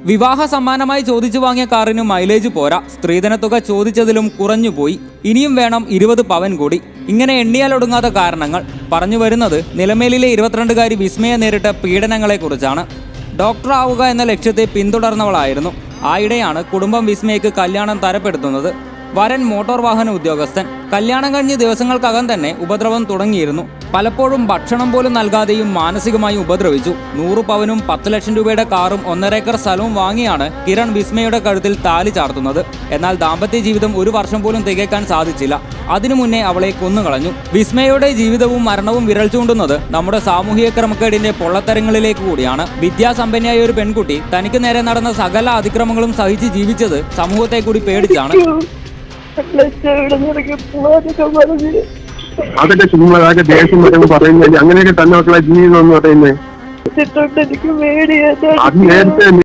വിവാഹ സമ്മാനമായി ചോദിച്ചു വാങ്ങിയ കാറിന് മൈലേജ് പോരാ, സ്ത്രീധനത്തുക ചോദിച്ചതിലും കുറഞ്ഞുപോയി, ഇനിയും വേണം 20 പവൻ കൂടി. ഇങ്ങനെ എണ്ണിയാലൊടുങ്ങാത്ത കാരണങ്ങൾ. പറഞ്ഞു വരുന്നത് നിലമേലിലെ 22കാരി വിസ്മയ നേരിട്ട പീഡനങ്ങളെക്കുറിച്ചാണ്. ഡോക്ടർ ആവുക എന്ന ലക്ഷ്യത്തെ പിന്തുടർന്നവളായിരുന്നു. ആയിടെയാണ് കുടുംബം വിസ്മയക്ക് കല്യാണം തരപ്പെടുത്തുന്നത്. വരൻ മോട്ടോർ വാഹന ഉദ്യോഗസ്ഥൻ. കല്യാണം കഴിഞ്ഞ് ദിവസങ്ങൾക്കകം തന്നെ ഉപദ്രവം തുടങ്ങിയിരുന്നു. പലപ്പോഴും ഭക്ഷണം പോലും നൽകാതെയും മാനസികമായി ഉപദ്രവിച്ചു. 100 പവനും 10 ലക്ഷം രൂപയുടെ കാറും 1.5 ഏക്കർ സ്ഥലവും വാങ്ങിയാണ് കിരൺ വിസ്മയുടെ കഴുത്തിൽ താലി ചാർത്തുന്നത്. എന്നാൽ ദാമ്പത്യ ജീവിതം 1 വർഷം പോലും തികയ്ക്കാൻ സാധിച്ചില്ല. അതിനു മുന്നേ അവളെ കൊന്നുകളഞ്ഞു. വിസ്മയയുടെ ജീവിതവും മരണവും വിരൽ ചൂണ്ടുന്നത് നമ്മുടെ സാമൂഹിക ക്രമക്കേടിന്റെ പൊള്ളത്തരങ്ങളിലേക്ക് കൂടിയാണ്. വിദ്യാസമ്പന്നയായ ഒരു പെൺകുട്ടി തനിക്ക് നേരെ നടന്ന സകല അതിക്രമങ്ങളും സഹിച്ച് ജീവിച്ചത് സമൂഹത്തെ കൂടി പേടിച്ചാണ്. അതൊക്കെ ചുമ്മാ ദേഷ്യം വരുമ്പോൾ പറയുന്നത് അങ്ങനെയൊക്കെ തന്നെ മക്കളെ ജീവിതം എന്ന് പറയുന്നത്. എനിക്ക് പേടിയാ. അത് നേരത്തെ